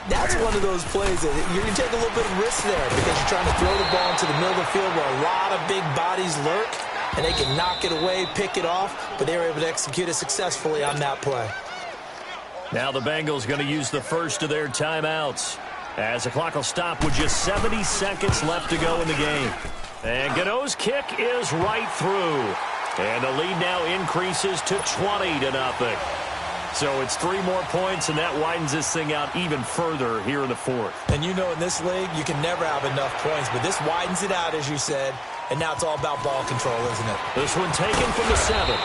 That's one of those plays that you're going to take a little bit of risk there because you're trying to throw the ball into the middle of the field where a lot of big bodies lurk, and they can knock it away, pick it off, but they were able to execute it successfully on that play. Now the Bengals going to use the first of their timeouts, as the clock will stop with just 70 seconds left to go in the game. And Gano's kick is right through. And the lead now increases to 20-0. So it's 3 more points, and that widens this thing out even further here in the 4th. And you know in this league, you can never have enough points, but this widens it out, as you said, and now it's all about ball control, isn't it? This one taken from the 7.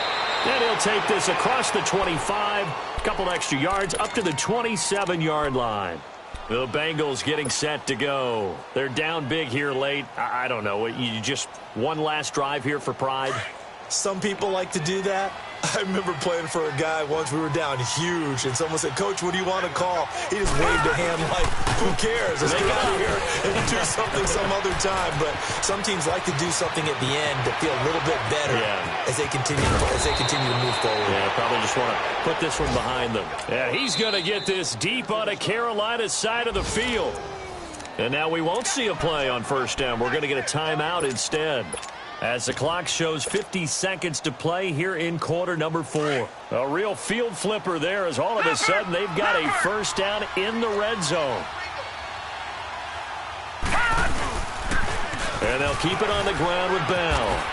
And he'll take this across the 25, a couple extra yards, up to the 27-yard line. The Bengals getting set to go. They're down big here late. I don't know. You just one last drive here for pride? Some people like to do that. I remember playing for a guy once. We were down huge, and someone said, "Coach, what do you want to call?" He just waved a hand like, who cares? Let's get out of here and do something some other time. But some teams like to do something at the end to feel a little bit better as they continue to move forward. Yeah, probably just want to put this one behind them. Yeah, he's going to get this deep on a Carolina side of the field. And now we won't see a play on 1st down. We're going to get a timeout instead, as the clock shows 50 seconds to play here in quarter number 4. A real field flipper there, as all of a sudden they've got a 1st down in the red zone. And they'll keep it on the ground with Bell.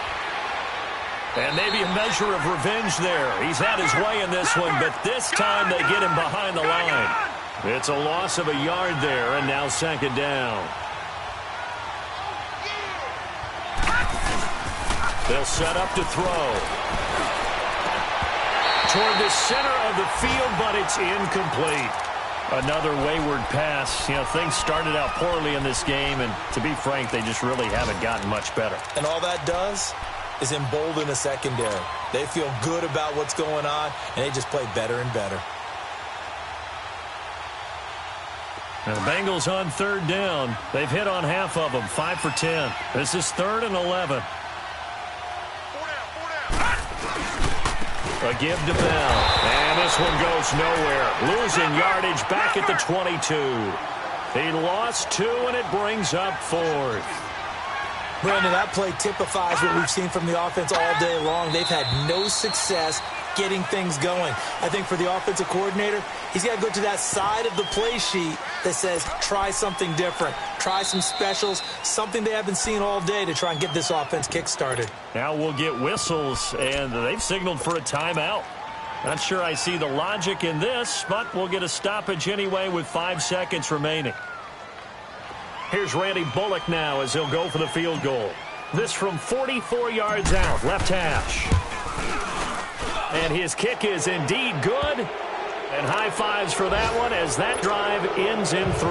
And maybe a measure of revenge there. He's had his way in this one, but this time they get him behind the line. It's a loss of a yard there, and now 2nd down. They'll set up to throw. Toward the center of the field, but it's incomplete. Another wayward pass. You know, things started out poorly in this game, and to be frank, they just really haven't gotten much better. And all that does is embolden the secondary. They feel good about what's going on, and they just play better and better. And the Bengals on third down. They've hit on half of them, 5 for 10. This is 3rd and 11. A give to Bell. And this one goes nowhere. Losing yardage back at the 22. He lost 2, and it brings up 4th. Brandon, that play typifies what we've seen from the offense all day long. They've had no success getting things going. I think for the offensive coordinator, he's got to go to that side of the play sheet that says, try something different. Try some specials, something they haven't seen all day to try and get this offense kick-started. Now we'll get whistles, and they've signaled for a timeout. Not sure I see the logic in this, but we'll get a stoppage anyway with 5 seconds remaining. Here's Randy Bullock now as he'll go for the field goal. This from 44 yards out, left hash. And his kick is indeed good. And high fives for that one as that drive ends in 3.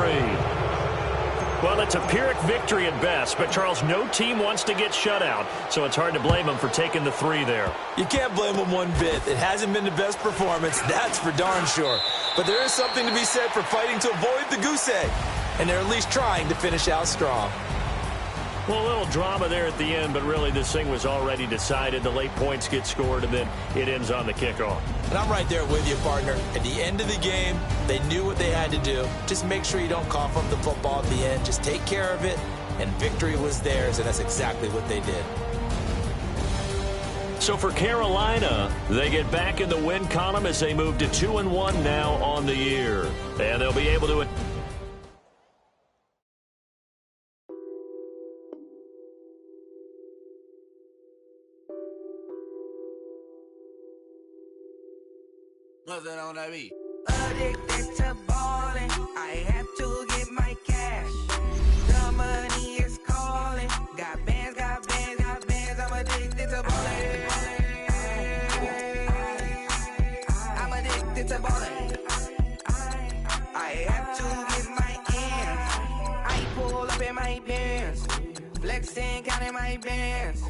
Well, it's a Pyrrhic victory at best, but, Charles, no team wants to get shut out, so it's hard to blame them for taking the 3 there. You can't blame them one bit. It hasn't been the best performance, that's for darn sure. But there is something to be said for fighting to avoid the goose egg, and they're at least trying to finish out strong. Well, a little drama there at the end, but really this thing was already decided. The late points get scored, and then it ends on the kickoff. And I'm right there with you, partner. At the end of the game, they knew what they had to do. Just make sure you don't cough up the football at the end. Just take care of it, and victory was theirs, and that's exactly what they did. So for Carolina, they get back in the win column as they move to 2-1 now on the year. And they'll be able to... What's that on that beat? Addicted to ballin', I have to get my cash. The money is calling. Got bands, got bands, got bands. I'm addicted to ballin'. I'm addicted to ballin'. I have to get my ends. I pull up in my pants, flexing, counting my bands.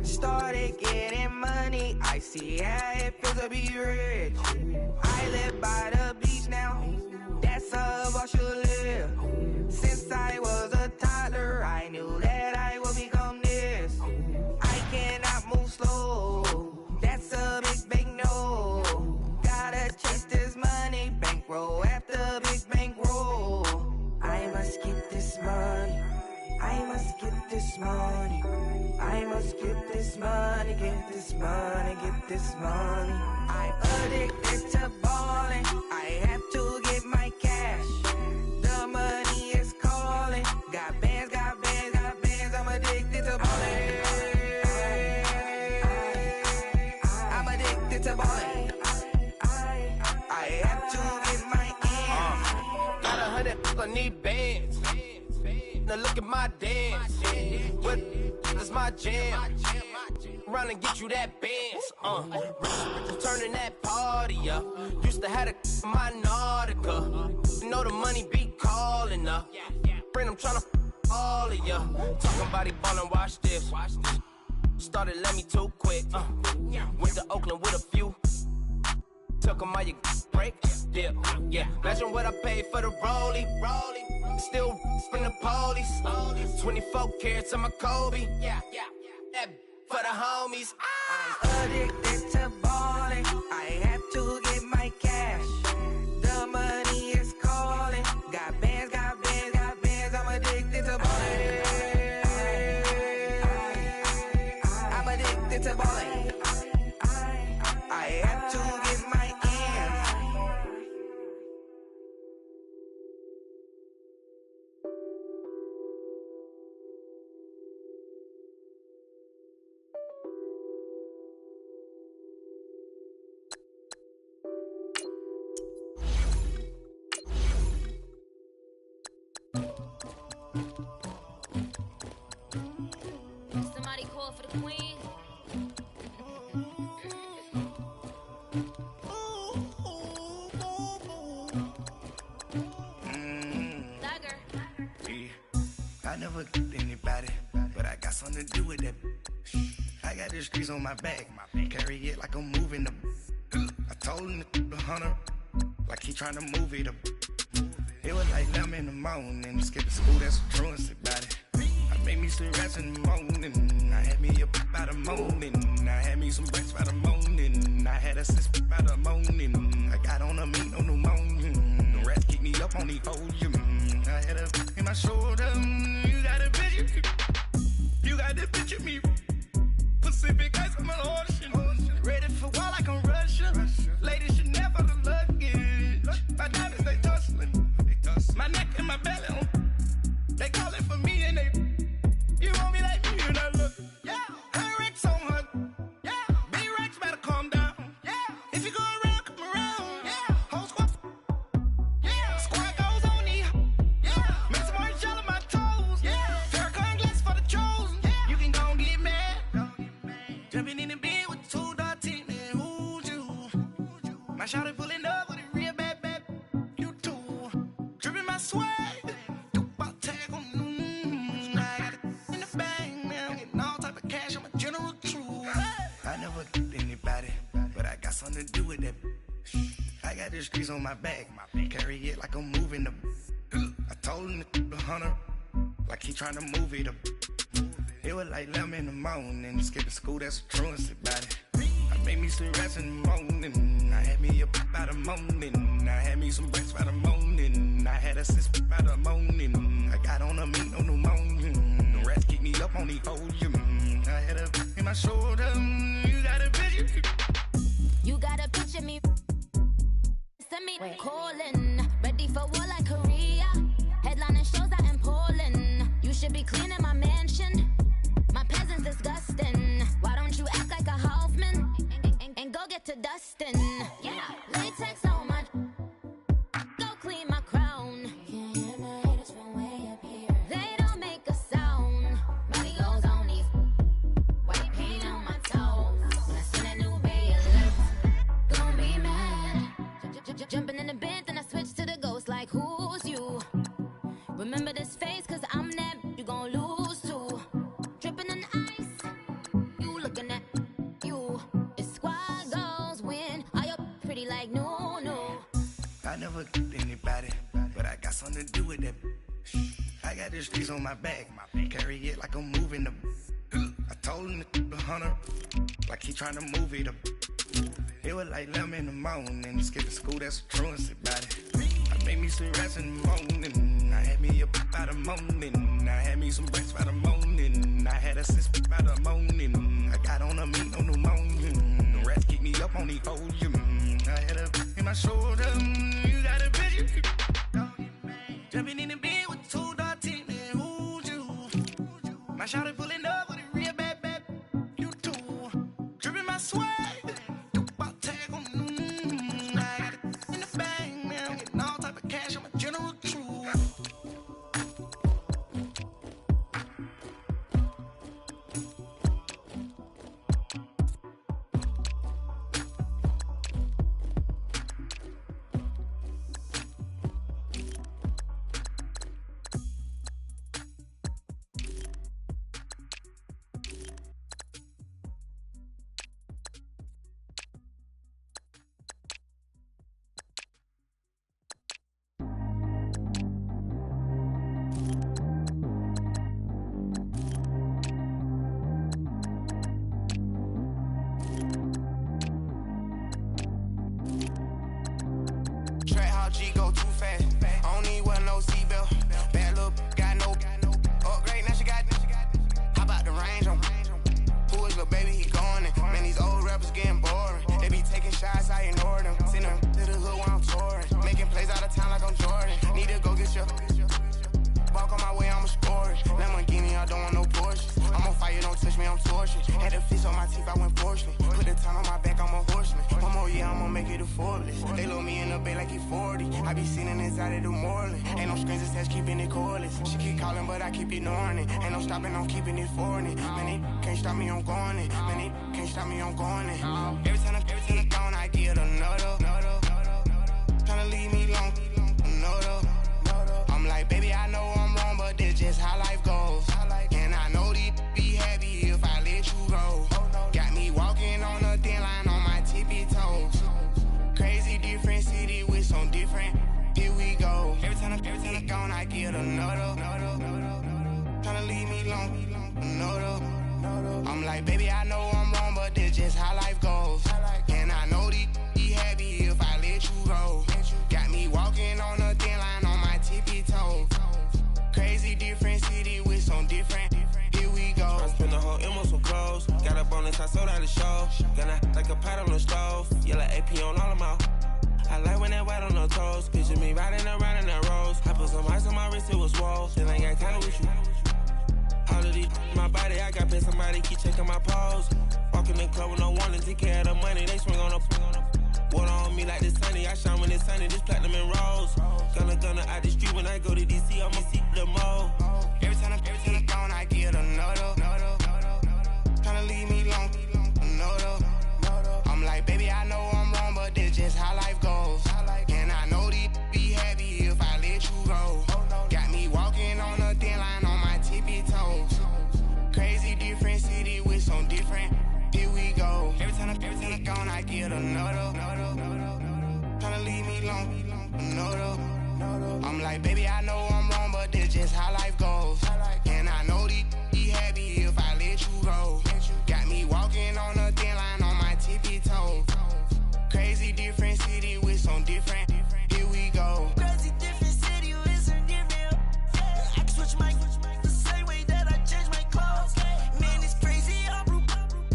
Started getting money. I see how it feels to be rich. I live by the beach now, that's how I should live. Since I was a toddler, I knew that I would become this. I cannot move slow, that's a big no. Gotta chase this money, bankroll after big bankroll. I must get this money, I must get this money. I must get this money, get this money, get this money. I'm addicted to ballin', I have to get my cash. The money is calling. Got bands, got bands, got bands. I'm addicted to ballin'. I'm addicted to ballin'. I have to get my ends. Got 100, I need bands. Now look at my dance. What is my jam? Run and get you that bands. Turning that party up. Used to have a my Nautica. You know the money be calling up. Friend, I'm tryna all of ya. Talking about he ballin', watch this. Started let me too quick. Went to Oakland with a few. Took him all your break. Dip. Yeah. Imagine what I paid for the rollie. Still from the police. 24 carats on my Kobe. Yeah. That for the homies. I'm addicted to ballin'. I have to get my cash. The money is calling. Got bands, got bands, got bands. I'm addicted to ballin'. I'm addicted to ballin'. I have to get my ends. Somebody call for the queen. I never get anybody, but I got something to do with that. I got the streets on my back, carry it like I'm moving the. I told him the hunter, like he trying to move it up. It was like 11 in the morning, skipping school, that's a truancy about it. I made me some rats in the morning, I had me up by the morning. I had me some breaks by the morning, I had a sis by the morning. I got on a meat, no pneumonia, the rats keep me up on the podium. I had a in my shoulder, you got a picture, you got the picture me. Pacific ice on my ocean, ready for war like I'm Russia. Ladies should never the luggage, my diamonds they tussling. My neck and my belly on. They calling for me and they. You want me like me and I look. Yeah. Her Rex on her. Yeah. Big Rex better calm down. Yeah. If you go around, come around. Yeah. Whole squad. Yeah. Squad goes on me. Yeah. Make some orange gel on my toes. Yeah. Farrakhan glass for the chosen. Yeah. You can go and get mad. Jumping in the bed with 2 dark teeth. Man, who's you? My shawty pulling up with a real bad. You too. Dripping my swag. Something to do with that. I got the streets on my back, carry it like I'm moving the. I told him the hunter, like he trying to move it up. It was like 11 in the morning, skipping school, that's a truancy about it. I made me some rats in the morning, I had me up by the morning. I had me some breaks by the morning, I had a sis by the morning. I got on a meat, no pneumonia, the rats keep me up on the podium. I had a in my shoulder, you got a picture. You gotta picture me, send me calling, ready for war like Korea. Headlining shows out in Poland. You should be cleaning my mansion. My peasants disgusting. Why don't you act like a Hoffman and go get to dustin'? Yeah, latex on my. Go clean my crown. Can't hear my haters from way up here. They don't make a sound. Money goes on these. White paint on my toes. When I see that new bay alert, don't be mad. Jumping in the bed, then I switch to the ghost like who's you? Remember this face, cause I'm that you gon' lose too. Dripping in ice, you looking at you. It's squad goals win. Are you pretty like no? I never get anybody, but I got something to do with that. I got the streets on my back, carry it like I'm moving the. I told him the hunter, like he trying to move it up. It was like 11 in the morning, skipping school, that's a truancy about it. I made me some rats in the morning, I had me up by the morning. I had me some breaks by the morning, I had a sis by the morning. I got on a meat, no pneumonia, the rats keep me up on the podium. I had a in my shoulder, you got a picture. Jumping in the bed with 2 dark teeth, man, who's you? My shawty pulling up with a real bad. You too. Dripping my swag. G go too fast. I don't need one no seatbelt. Bad little got no upgrade. Now she got. How about the range on? Who is little baby? He going in. Man, these old rappers getting boring. They be taking shots, I ignore them. Send them to the hood while I'm touring. Making plays out of town like I'm Jordan. Need to go get your. Walk on my way, I'ma score it. Lamborghini, I don't want no Porsche. I'm on fire, don't touch me, I'm torching. Had the fish on my teeth, I went fortunate. Put the time on my back, I'm a horseman. One more year, I'ma make it a Forbes. They load me in the bay like he 40. I I be sitting inside of the Moreland. Ain't no strings attached, keeping it cordless. She keep calling, but I keep ignoring it. Ain't no stopping, I'm keeping it foreign it. Man, they can't stop me, I'm going it. Man, they can't stop me, I'm going it. Every time I'm gone, I get another. Tryna leave me alone, another. I'm like, baby, I know I'm wrong, but that's just how life goes. And I know these be happy if I let you go. Got me walking on a thin line on my tippy toes. Crazy different city with some different. Here we go. Every time I'm gone, I get another. Tryna leave me alone, another. I'm like, baby, I know I'm wrong, but that's just how life goes. And I know these be happy if I let you go. Got me walking on a thin line on my tippy toes. Crazy different city with some different. Here we go. I spent the whole M on some clothes. Got up on this, I sold out the show. Gonna like a pot on the stove. Yellow AP on all of my. I like when that white on the toes. Picture me riding around in that rose. I put some ice on my wrist, it was swole. Then I got kinda with you. All of these my body, I got paid somebody keep checking my pose. Walking in the club with no warning, take care of the money. They swing on the water on me like the sunny. I shine when it's sunny, this platinum and rose. Gonna out the street when I go to DC, I'ma see the mode. Every time I'm gone, I get another. Tryna leave me alone, another. I'm like, baby, I know I'm wrong, but that's just how life goes. And I know these be happy if I let you go. Got me walking on a thin line on my tippy toes. Crazy different city with some different. Here we go. Every time I'm gone, I get another. Tryna leave me alone, another. I'm like, baby, I know I'm wrong, but that's just how life goes. And I know these be happy if I let you go. Got me walking on a thin line on my tippy toes. Crazy different city with some different. Here we go. Crazy different city with some different. I can switch my the same way that I change my clothes. Man, it's crazy. I'm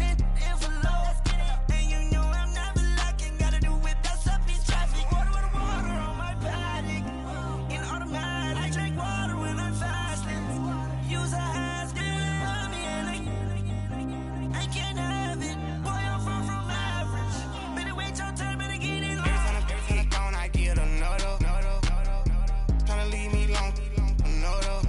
envelope. And you know I'm never lacking. Gotta do it. That's up in traffic. Water on my paddock. In automatic. I drink water when I'm fasting. Use a ass on me and I can't have it. Boy, I'm far from average. Better wait your turn, better get in line. Every time I'm gone, I get another. Tryna leave me alone, another.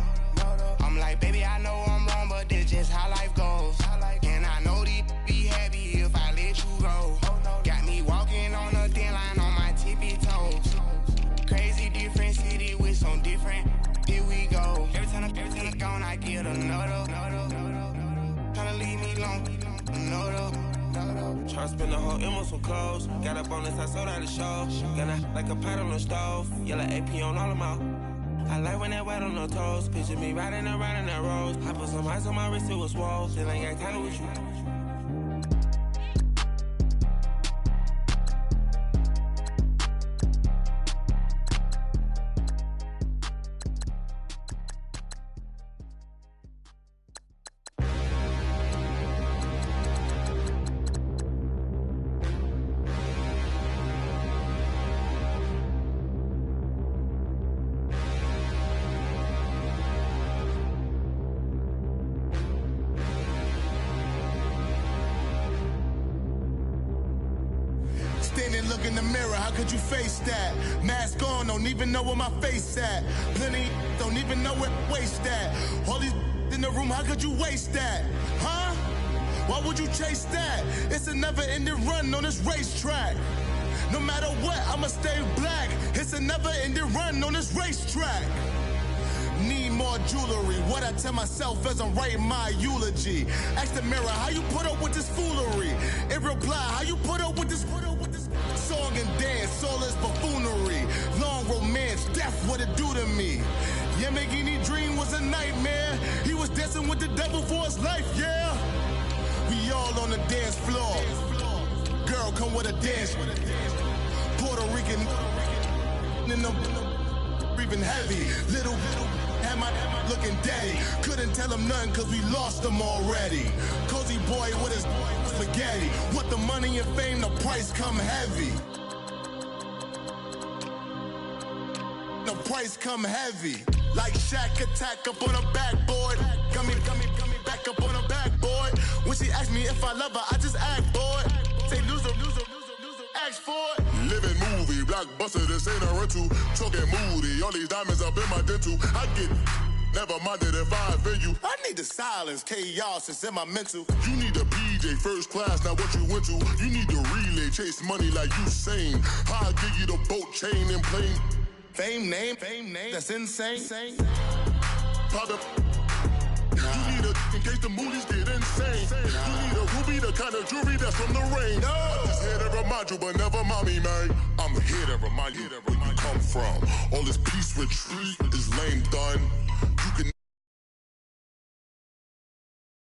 I'm like, baby, I know I'm wrong, but that's just how life goes. And I know these be happy if I let you go. Got me walking on a thin line on my tippy toes. Crazy different city with some different. Here we go. Every time I'm gone, I get another. Tryna leave me alone, another. Try to spend the whole M on some clothes. Got up on this, I sold out the show. Gonna like a pot on the stove. Yellow AP on all of my. I like when that white on the toes. Picture me riding around in that rose. I put some ice on my wrist, it was swole. Then I got kinda with you. Standing, look in the mirror, how could you face that? Mask on, don't even know where my face at. Plenty, don't even know where waist at. All these in the room, how could you waste that? Huh? Why would you chase that? It's a never-ending run on this racetrack. No matter what, I'ma stay black. It's a never-ending run on this racetrack. Need more jewelry, what I tell myself as I'm writing my eulogy. Ask the mirror, how you put up with this foolery? In reply, how you put up with this song and dance, all this buffoonery. Long romance, death, what it do to me? Yamagini dream was a nightmare. He was dancing with the devil for his life, yeah. We all on the dance floor. Girl, come with a dance. Puerto Rican in them breathing heavy. Little had my looking daddy. Couldn't tell him nothing cause we lost him already. Cozy boy with his spaghetti. Want the money and fame, the price come heavy. The price come heavy. Like Shaq attack up on a backboard. Got me back up on a backboard. When she asked me if I love her, I just act bored. Say loser, ask for it. Living movie. blockbuster, this ain't a rental. Talking moody, all these diamonds up in my dental. I get never minded if I offend you. I need the silence, chaos, it's in my mental. You need a PJ, first class, not what you went to. You need the relay, chase money like you sane. I'll give you the boat, chain, and plane. Fame name, that's insane. Pop up. You need a in case the movies get insane. You need a ruby, the kind of jewelry that's from the rain. I'm just here to remind you, but never mommy, man. I'm here to remind you where you come from. All this peace retreat is lame done.